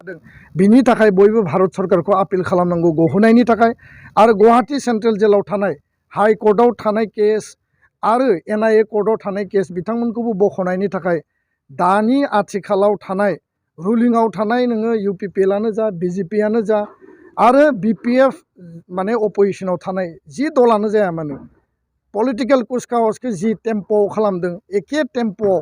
बिनि थाखाय बयबो भारत सरकारखौ आपिल खालामनांगौ गहोनायनि थाखाय आरो गुवाहाटी सेन्ट्रेल जेलाव थानाय हाई कर्टआव थानाय केस आरो NIA कर्टआव थानाय केस बिथांमोनखौबो बख'नायनि थाखाय दानि आथिखालाव थानाय रुलिंआव थानाय नोङो UPPLआनो जा BJPआनो जा आरो BPF माने अपोजिशनाव थानाय जि दलानो जाया मानो पलिटिकल कुचकावाजखौ जि टेम्प'आव खालामदों एखे टेम्प'आव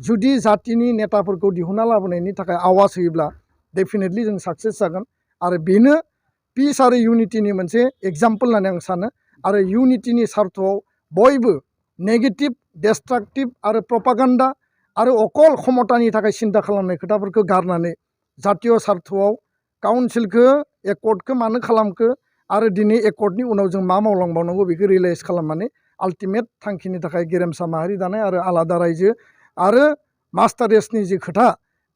जुदि जातिनि नेताफोरखौ दिहुनना लाबोनायनि थाखाय आवाज होयोब्ला डेफिनेटलि जों साक्सेस जागोन आरो बेनो पिस आरो इउनिटिनि मोनसे एग्जाम्पल होननानै आं सानो आरो इउनिटिनि सार्थआव बयबो नेगेटिभ डेस्ट्राक्टिभ आरो प्रपागान्डा आरो अकल क्षमतानि थाखाय सिन्था खालामनाय खोथाफोरखौ गारनानै जातीय सार्थआव काउन्सिलखौ एकर्डखौ मानो खालामखो आरो दिनै एकर्डनि उनाव जों मा मावलांबावनांगौ बेखौ रियलाइज खालामनानै आल्टिमेट थांखिनि थाखाय गेरेमसा माहारि दानाय आरो आलादा रायजो आरो मास्टार रेसनि जि खोथा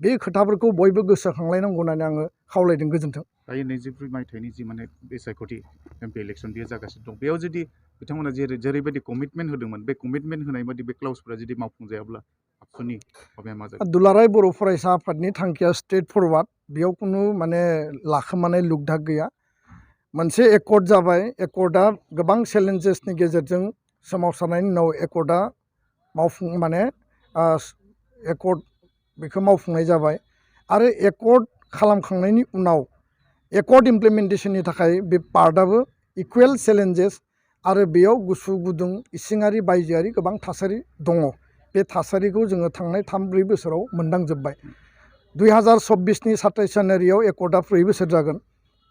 बे खोथाफोरखौ बयबो गोसोखांलायनांगौ होननानै आङो खावलायदों गोजोन्थों। दायो 24 मायथाइनि जि माने बिसायख'थि MP इलेक्सन बेयो जागासिनो दं बेयाव जुदि बिथांमोना जेरैबायदि कमिटमेन्ट होदोंमोन बे कमिटमेन्ट होनाय बायदि बे क्लाउसफोरा जुदि मावफुंजायाब्ला आबसुनि माबाया मा जागोन? दुलाराय बर' फरायसा आफादनि थांखिया स्ट्रेट फरवार्ड बेयाव खुनु माने लाखोमानाय लुगधाक गैया मोनसे एकर्ड जाबाय एकर्डआ गोबां चेलेन्जेसनि गेजेरजों सोमावसारनायनि उनाव एकर्डआ माने एकर्ड बेखौ मावफुंनाय जाबाय आरो एकर्ड खालामखांनायनि उनाव एकर्ड इमप्लिमेन्टेसननि थाखाय बे पार्टआबो इकुवेल चेलेन्जेस आरो बेयाव गुसु गुदुं इसिङारि बायजोआरि गोबां थासारि दङ बे थासारिखौ जोङो थांनाय 3-4 बोसोराव मोनदांजोब्बाय 2024नि 27 जानुवारियाव एकर्डआ 4 बोसोर जागोन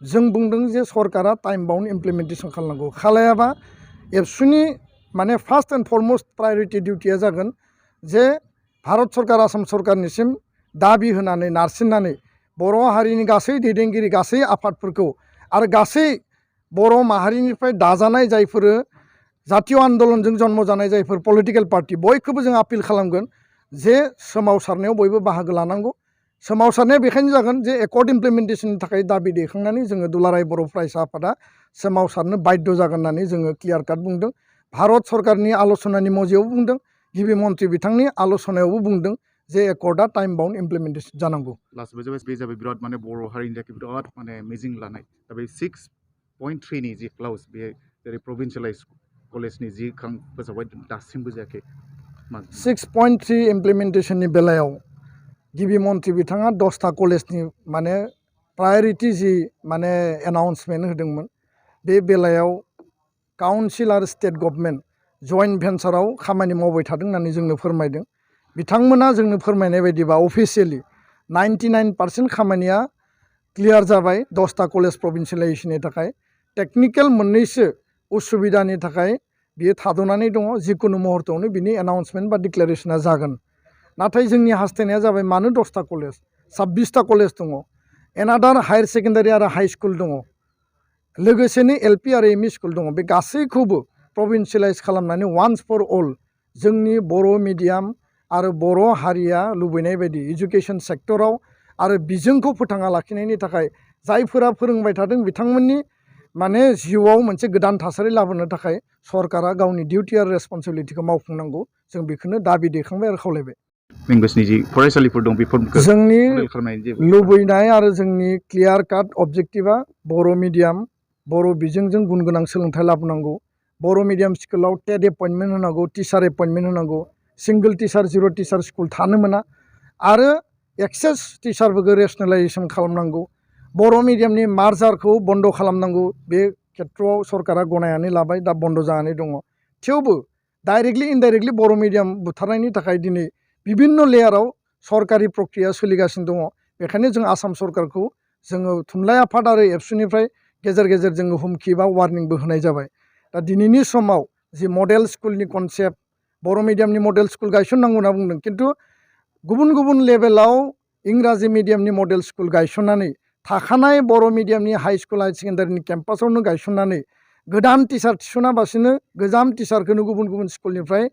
जों बुंदों जे सरकारा टाइम बाउन्ड इमप्लिमेन्टेसन खालामनांगौ खालायाबा एबसुनि माने फार्स्ट एन्ड फरमस्ट प्रायोरिटि डिउटिया जागोन जे भारत सरकार आसाम सरकारनिसिम दाबि होनानै नारसिननानै बर' हारिनि गासै दैदेनगिरि गासै आफादफोरखौ आरो गासै बर' माहारिनिफ्राय दाजानाय जायफोर जातीय आन्दलनजों जन्म जानाय जायफोर पलिटिकेल पार्टि बयखौबो जों आपिल खालामगोन जे सोमावसारनायाव बयबो बाहागो लानांगौ सोमावसारनाया बेखायनो जागोन जे एकर्ड इमप्लिमेन्टेसननि थाखाय दाबि दैखांनानै जोङो दुलाराय बर' फरायसा आफादा सोमावसारनो बाध्य जागोन होननानै जोङो क्लियार काट बुंदों भारत सरकारनि आल'सनानि मजियावबो बुंदों गिबि मन्थ्रि बिथांनि आल'सनायावबो बुंदों जे एकर्डआ टाइम बाउन्ड इमप्लिमेन्टेसन जानांगौ। लास्ट बे जाबाय बिराद माने बर' हारिनि थाखाय बिराद माने मिजिं लानाय दा बे 6.3नि जि क्लाउस बे जेरै प्रभिन्सियेलाइज कलेजनि जि फोसावबाय दासिमबो जायाखै 6.3 इमप्लिमेन्टेसननि बेलायाव गिबि मन्थ्रि बिथाङा 10टा कलेजनि माने प्रायरिटि जि माने एनाउन्समेन्ट होदोंमोन बे बेलायाव काउन्सिल आरो स्टेट गभर्नमेन्ट जइन्ट भेन्चाराव खामानि मावबाय थादों होननानै जोंनो फोरमायदों बिथांमोना जोंनो फोरमायनाय बायदिबा अफिसियेलि 99% खामानिया क्लियार जाबाय 10टा कलेज प्रभिन्सियेलाइजेसननि थाखाय टेकनिकेल मोननैसो उसुबिदानि थाखाय बियो थाद'नानै दङ जिकुनु मुहूर्तआवनो बिनि एनाउन्समेन्ट बा डिक्लेरेसना जागोन नाथाय जोंनि हास्थायनाया जाबाय मानो 10टा कलेज 26टा कलेज दङ एनादार हायार सेकेन्डारि आरो हाई स्कुल दङ लोगोसेनो LP आरो ME स्कुल दङ बे गासैखौबो प्रभिन्सियेलाइज खालामनानै वान्स फर अल जोंनि बर' मिडियाम आरो बर' हारिया लुबैनाय बायदि इडुकेसन सेक्टराव आरो बिजोंखौ फोथांना लाखिनायनि थाखाय जायफोरा फोरोंबाय थादों बिथांमोननि माने जिउआव मोनसे गोदान थासारि लाबोनो थाखाय सरकारा गावनि डिउटि आरो रेसपन्सिबिलिटिखौ मावफुंनांगौ जों बेखौनो दाबि दैखांबाय आरो खावलायबाय। लेंगुवेजनि जि फरायसालिफोर दं बेफोरखौ जोंनि लुबैनाय आरो जोंनि क्लियार काट अबजेक्टिभा बर' मिडियाम बर' बिजोंजों गुन गोनां सोलोंथाइ लाबोनांगौ बर' मिडियाम स्कुलाव टेट एपइन्टमेन्ट होनांगौ टिचार एपइन्टमेन्ट होनांगौ सिंगल टिचार 0 टिचार स्कुल थानो मोना आरो एक्सेस टिचारफोरखौ रेसनेलाइजेसन खालामनांगौ बर' मिडियामनि मार्जारखौ बन्द खालामनांगौ बे खेथ्रआव सरकारा गनायनानै लाबाय दा बन्द जानानै दङ थेवबो डाइरेक्टलि इनडाइरेक्टलि बर' मिडियाम बुथारनायनि थाखाय दिनै बिभिन्न लेयाराव सरकारि प्रक्रिया सोलिगासिनो दङ बेखायनो जों आसाम सरकारखौ जोङो थुनलाइ आफाद आरो एबसुनिफ्राय गेजेर गेजेर जोङो हुमखि बा वार्निंबो होनाय जाबाय दा दिनैनि समाव जि मडेल स्कुलनि कनसेप्ट बर' मिडियामनि मडेल स्कुल गायसननांगौ होनना बुंदों खिन्थु गुबुन गुबुन लेभेलाव इंराजि मिडियामनि मडेल स्कुल गायसननानै थाखानाय बर' मिडियामनि हाई स्कुल हाई सेकेन्डारिनि केम्पासावनो गायसननानै गोदान टिचार थिसनाबासिनो गोजाम टिचारखौनो गुबुन गुबुन स्कुलनिफ्राय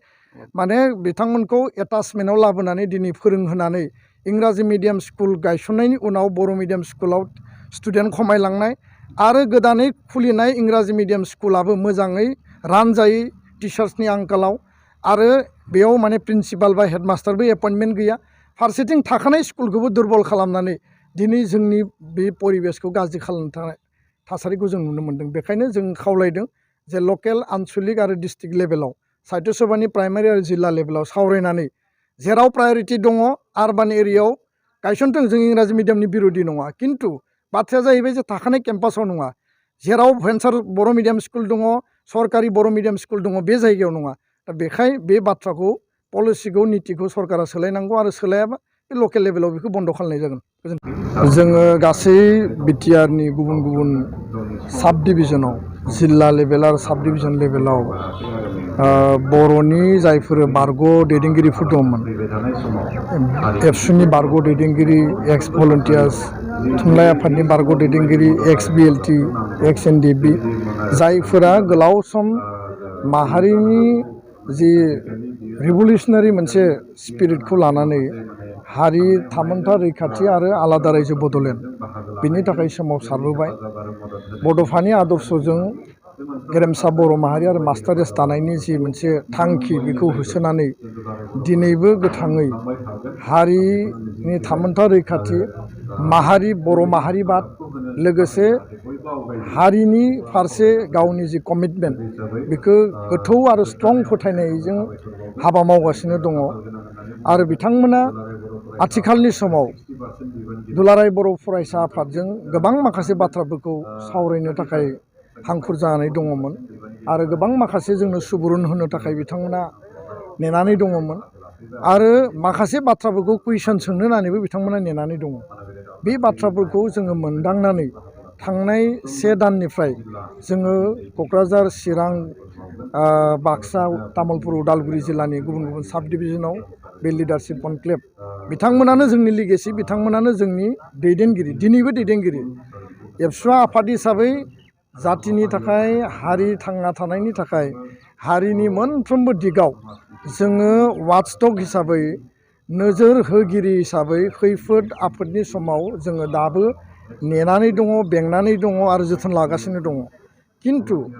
माने बिथांमोनखौ एटाचमेन्टआव लाबोनानै दिनै फोरोंहोनानै इंराजि मिडियाम स्कुल गायसननायनि उनाव बर' मिडियाम स्कुलाव स्टुडेन्ट खमायलांनाय आरो गोदानै खुलिनाय इंराजि मिडियाम स्कुलाबो मोजाङै रानजायै टिचार्सनि आंखालाव आरो बेयाव माने प्रिन्सिपाल बा हेडमास्टारबो एपइन्टमेन्ट गैया फारसेथिं थाखानाय स्कुलखौबो दुरबल खालामनानै दिनै जोंनि बे परिबेसखौ गाज्रि खालामनो थाखाय थासारिखौ जों नुनो मोन्दों। बेखायनो जों खावलायदों जे लकेल आनसलिक आरो डिस्ट्रिक्ट लेभेलाव साहित्य सभानि प्राइमारि आरो जिल्ला लेभेलाव सावरायनानै जेराव प्रायरिटि दङ आरबान एरियायाव गायसनथों। जों इंराजि मिडियामनि बिरोधि नङा, खिन्थु बाथ्राया जाहैबाय जे थाखानाय केम्पासाव नङा, जेराव भेन्सार बर' मिडियाम स्कुल दङ, सरकारि बर' मिडियाम स्कुल दङ, बे जायगायाव नङा। दा बेखाय बे बाथ्राखौ पलिसिखौ नितिखौ सरकारा सोलायनांगौ आरो सोलायाबा बे लकेल लेभेलाव बेखौ बन्द' खालामनाय जागोन। जोङो गासै बिटिआरनि गुबुन गुबुन साब डिभिजनाव जिल्ला लेभेल आरो साब डिभिजन लेभेलाव बर'नि जायफोर बारग' दैदेनगिरिफोर दंमोन, एबसुनि बारग' दैदेनगिरि, एक्स भलन्टियार्स, थुनलाइ आफादनि बारग' दैदेनगिरि, एक्स बिएलटि, एक्स एनडिएफबि, जायफोरा गोलाव सम माहारिनि जि रिभलिउसनारि मोनसे स्पिरिटखौ लानानै हारि थामोन्था रैखाथि आरो आलादा रायजो बड'लेण्ड बिनि थाखाय सोमावसारबोबाय। बड'फानि आदर्शजों गेरेमसा बर' माहारि आरो मास्टारेस दानायनि जि मोनसे थांखि बेखौ होसोनानै दिनैबो गोथाङै हारिनि थामोन्था रैखाथि, माहारि बर' माहारिबाद, लोगोसे हारिनि फारसे गावनि जि कमिटमेन्ट बेखौ गोथौ आरो स्ट्रं फोथायनायजों हाबा मावगासिनो दङ। आरो बिथांमोना आथिखालनि समाव दुलाराय बर' फरायसा आफादजों गोबां माखासे बाथ्राफोरखौ सावरायनो थाखाय हांखुर जानानै दङमोन आरो गोबां माखासे जोंनो सुबुरुन होनो थाखाय बिथांमोना नेनानै दङमोन आरो माखासे बाथ्राफोरखौ कुइसन सोंनो होननानैबो बिथांमोना नेनानै दङ। बे बाथ्राफोरखौ जोङो मोनदांनानै थांनाय 1 दाननिफ्राय जोङो क'क्राझार, चिरां, बाक्सा, तामुलपुर, उदालगुरि जिल्लानि गुबुन गुबुन साब डिभिजनाव बे लिडारशिप कनक्लेभ, बिथांमोनानो जोंनि लिगेसि, बिथांमोनानो जोंनि दैदेनगिरि, दिनैबो दैदेनगिरि। एबसुआ आफाद हिसाबै जातिनि थाखाय, हारि थांना थानायनि थाखाय, हारिनि मोनफ्रोमबो दिगाव जोङो वाचडग हिसाबै, नोजोर होगिरि हिसाबै खैफोद आफोदनि समाव जोङो दाबो नेनानै दङ, बेंनानै दङ आरो जोथोन लागासिनो दङ। खिन्थु